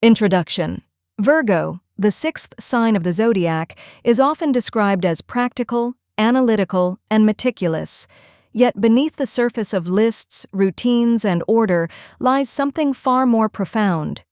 Introduction. Virgo, the sixth sign of the zodiac, is often described as practical, analytical, and meticulous. Yet beneath the surface of lists, routines, and order lies something far more profound.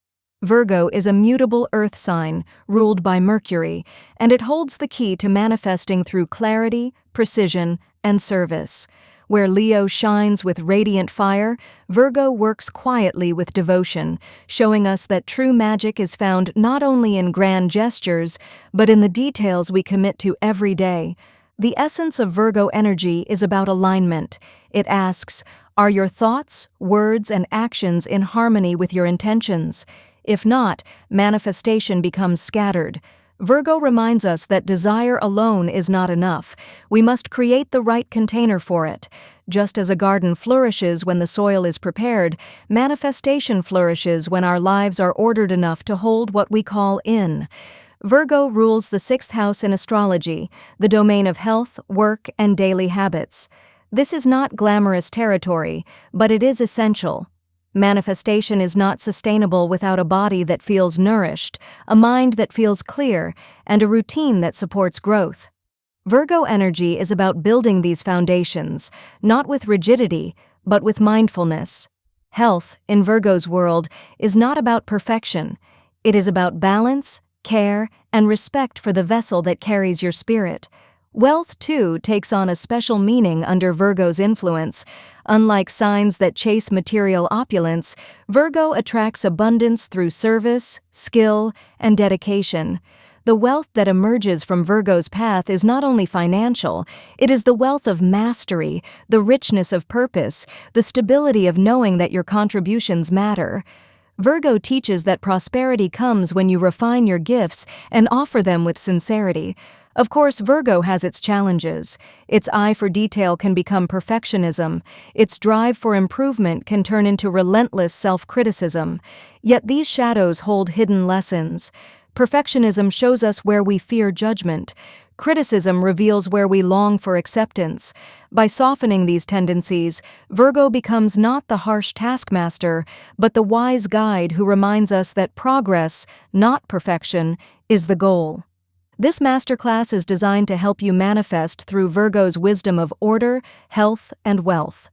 Virgo is a mutable earth sign, ruled by Mercury, and it holds the key to manifesting through clarity, precision, and service. Where Leo shines with radiant fire, Virgo works quietly with devotion, showing us that true magic is found not only in grand gestures, but in the details we commit to every day. The essence of Virgo energy is about alignment. It asks, are your thoughts, words, and actions in harmony with your intentions? If not, manifestation becomes scattered. Virgo reminds us that desire alone is not enough. We must create the right container for it. Just as a garden flourishes when the soil is prepared, manifestation flourishes when our lives are ordered enough to hold what we call in. Virgo rules the sixth house in astrology, the domain of health, work, and daily habits. This is not glamorous territory, but it is essential. Manifestation is not sustainable without a body that feels nourished, a mind that feels clear, and a routine that supports growth. Virgo energy is about building these foundations, not with rigidity, but with mindfulness. Health, in Virgo's world, is not about perfection. It is about balance, care, and respect for the vessel that carries your spirit. Wealth, too, takes on a special meaning under Virgo's influence. Unlike signs that chase material opulence, Virgo attracts abundance through service, skill, and dedication. The wealth that emerges from Virgo's path is not only financial, it is the wealth of mastery, the richness of purpose, the stability of knowing that your contributions matter. Virgo teaches that prosperity comes when you refine your gifts and offer them with sincerity. Of course, Virgo has its challenges. Its eye for detail can become perfectionism. Its drive for improvement can turn into relentless self-criticism. Yet these shadows hold hidden lessons. Perfectionism shows us where we fear judgment. Criticism reveals where we long for acceptance. By softening these tendencies, Virgo becomes not the harsh taskmaster, but the wise guide who reminds us that progress, not perfection, is the goal. This masterclass is designed to help you manifest through Virgo's wisdom of order, health, and wealth.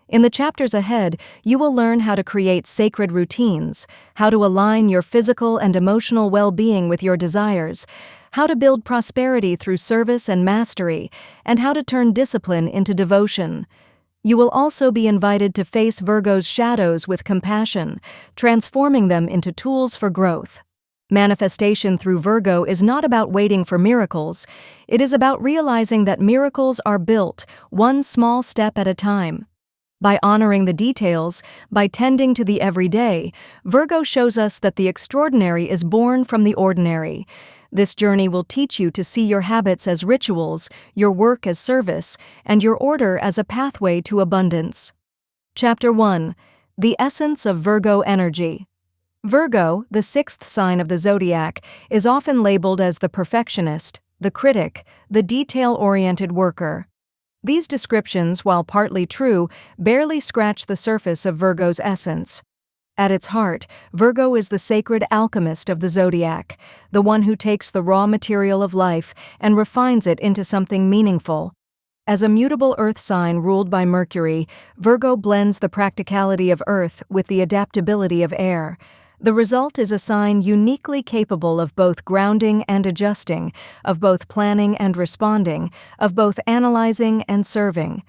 In the chapters ahead, you will learn how to create sacred routines, how to align your physical and emotional well-being with your desires, how to build prosperity through service and mastery, and how to turn discipline into devotion. You will also be invited to face Virgo's shadows with compassion, transforming them into tools for growth. Manifestation through Virgo is not about waiting for miracles. It is about realizing that miracles are built one small step at a time. By honoring the details, by tending to the everyday, Virgo shows us that the extraordinary is born from the ordinary. This journey will teach you to see your habits as rituals, your work as service, and your order as a pathway to abundance. Chapter 1. The Essence of Virgo Energy. Virgo, the sixth sign of the zodiac, is often labeled as the perfectionist, the critic, the detail-oriented worker. These descriptions, while partly true, barely scratch the surface of Virgo's essence. At its heart, Virgo is the sacred alchemist of the zodiac, the one who takes the raw material of life and refines it into something meaningful. As a mutable earth sign ruled by Mercury, Virgo blends the practicality of earth with the adaptability of air. The result is a sign uniquely capable of both grounding and adjusting, of both planning and responding, of both analyzing and serving.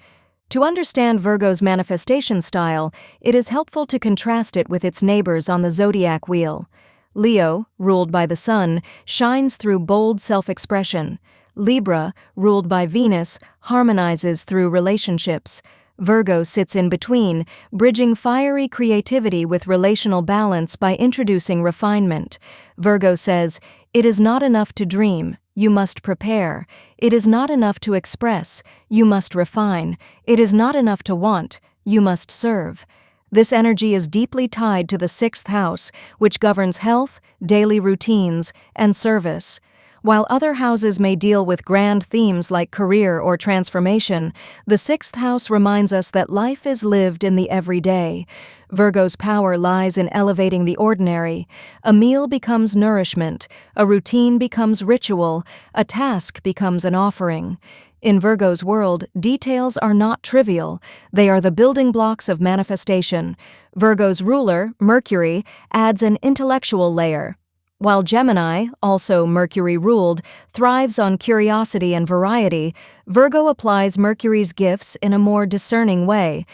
To understand Virgo's manifestation style, it is helpful to contrast it with its neighbors on the zodiac wheel. Leo, ruled by the Sun, shines through bold self-expression. Libra, ruled by Venus, harmonizes through relationships. Virgo sits in between, bridging fiery creativity with relational balance by introducing refinement. Virgo says, "It is not enough to dream, you must prepare. It is not enough to express, you must refine. It is not enough to want, you must serve." This energy is deeply tied to the sixth house, which governs health, daily routines, and service. While other houses may deal with grand themes like career or transformation, the sixth house reminds us that life is lived in the everyday. Virgo's power lies in elevating the ordinary. A meal becomes nourishment, a routine becomes ritual, a task becomes an offering. In Virgo's world, details are not trivial. They are the building blocks of manifestation. Virgo's ruler, Mercury, adds an intellectual layer, while Gemini, also Mercury-ruled, thrives on curiosity and variety. Virgo applies Mercury's gifts in a more discerning way.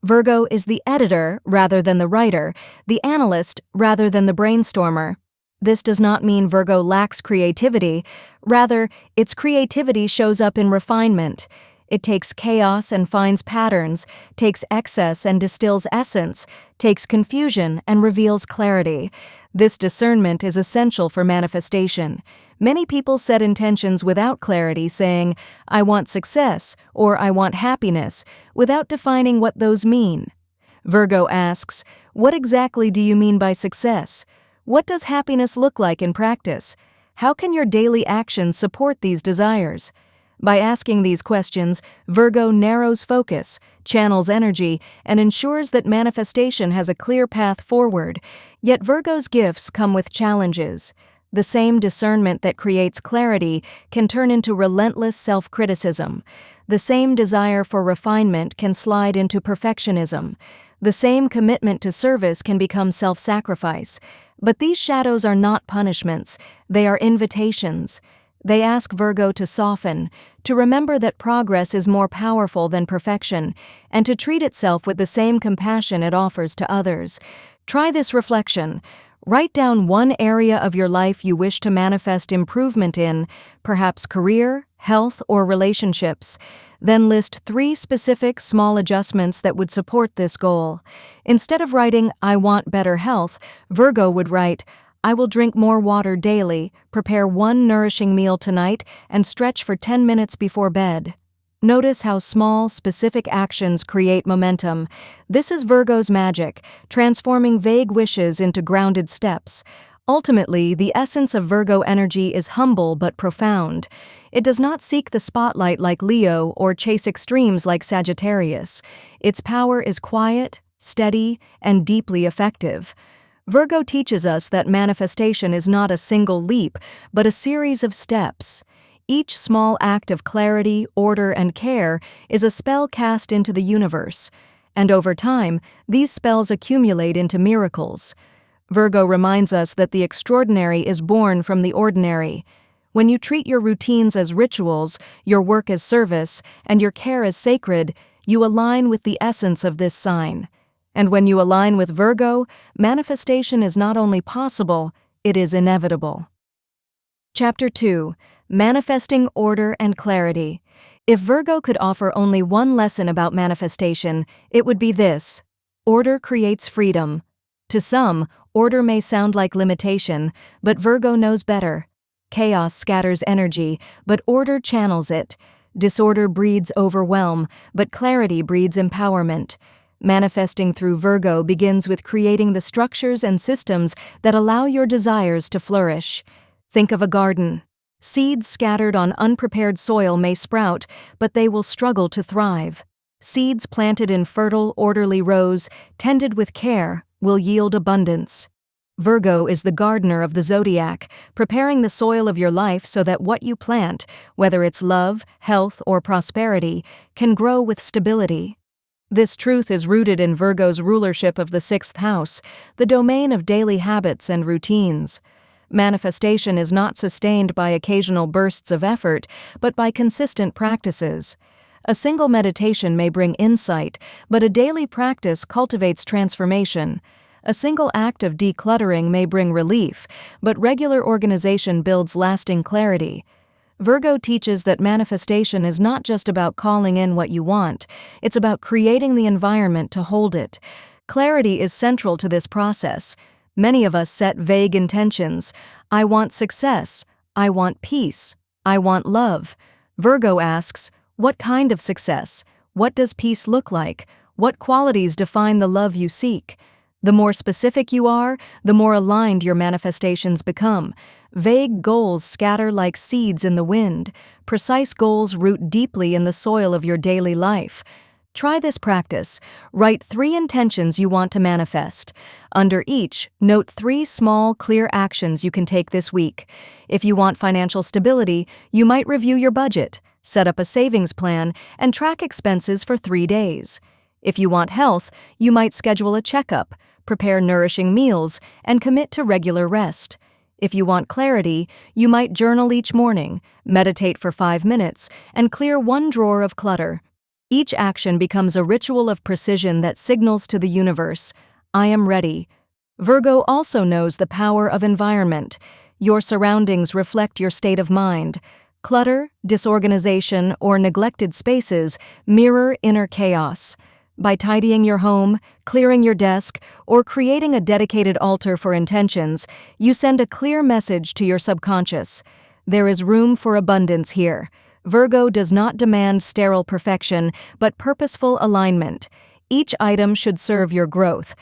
Virgo is the editor rather than the writer, the analyst rather than the brainstormer. This does not mean Virgo lacks creativity. Rather, its creativity shows up in refinement. It takes chaos and finds patterns, takes excess and distills essence, takes confusion and reveals clarity. This discernment is essential for manifestation. Many people set intentions without clarity, saying, "I want success," or "I want happiness," without defining what those mean. Virgo asks, "What exactly do you mean by success? What does happiness look like in practice? How can your daily actions support these desires?" By asking these questions, Virgo narrows focus, channels energy, and ensures that manifestation has a clear path forward. Yet Virgo's gifts come with challenges. The same discernment that creates clarity can turn into relentless self-criticism. The same desire for refinement can slide into perfectionism. The same commitment to service can become self-sacrifice. But these shadows are not punishments, they are invitations. They ask Virgo to soften, to remember that progress is more powerful than perfection, and to treat itself with the same compassion it offers to others. Try this reflection. Write down one area of your life you wish to manifest improvement in, perhaps career, health, or relationships. Then list 3 specific small adjustments that would support this goal. Instead of writing, "I want better health," Virgo would write, "I will drink more water daily, prepare 1 nourishing meal tonight, and stretch for 10 minutes before bed." Notice how small, specific actions create momentum. This is Virgo's magic, transforming vague wishes into grounded steps. Ultimately, the essence of Virgo energy is humble but profound. It does not seek the spotlight like Leo or chase extremes like Sagittarius. Its power is quiet, steady, and deeply effective. Virgo teaches us that manifestation is not a single leap, but a series of steps. Each small act of clarity, order, and care is a spell cast into the universe. And over time, these spells accumulate into miracles. Virgo reminds us that the extraordinary is born from the ordinary. When you treat your routines as rituals, your work as service, and your care as sacred, you align with the essence of this sign. And when you align with Virgo, manifestation is not only possible, it is inevitable. Chapter 2. Manifesting Order and Clarity. If Virgo could offer only one lesson about manifestation, it would be this: order creates freedom. To some, order may sound like limitation, but Virgo knows better. Chaos scatters energy, but order channels it. Disorder breeds overwhelm, but clarity breeds empowerment. Manifesting through Virgo begins with creating the structures and systems that allow your desires to flourish. Think of a garden. Seeds scattered on unprepared soil may sprout, but they will struggle to thrive. Seeds planted in fertile, orderly rows, tended with care, will yield abundance. Virgo is the gardener of the Zodiac, preparing the soil of your life so that what you plant, whether it's love, health, or prosperity, can grow with stability. This truth is rooted in Virgo's rulership of the 6th house, the domain of daily habits and routines. Manifestation is not sustained by occasional bursts of effort, but by consistent practices. A single meditation may bring insight, but a daily practice cultivates transformation. A single act of decluttering may bring relief, but regular organization builds lasting clarity. Virgo teaches that manifestation is not just about calling in what you want, it's about creating the environment to hold it. Clarity is central to this process. Many of us set vague intentions. I want success. I want peace. I want love. Virgo asks, what kind of success? What does peace look like? What qualities define the love you seek? The more specific you are, the more aligned your manifestations become. Vague goals scatter like seeds in the wind. Precise goals root deeply in the soil of your daily life. Try this practice. Write 3 intentions you want to manifest. Under each, note 3 small, clear actions you can take this week. If you want financial stability, you might review your budget, set up a savings plan, and track expenses for 3 days. If you want health, you might schedule a checkup, prepare nourishing meals, and commit to regular rest. If you want clarity, you might journal each morning, meditate for 5 minutes, and clear 1 drawer of clutter. Each action becomes a ritual of precision that signals to the universe, I am ready. Virgo also knows the power of environment. Your surroundings reflect your state of mind. Clutter, disorganization, or neglected spaces mirror inner chaos. By tidying your home, clearing your desk, or creating a dedicated altar for intentions, you send a clear message to your subconscious. There is room for abundance here. Virgo does not demand sterile perfection, but purposeful alignment. Each item should serve your growth,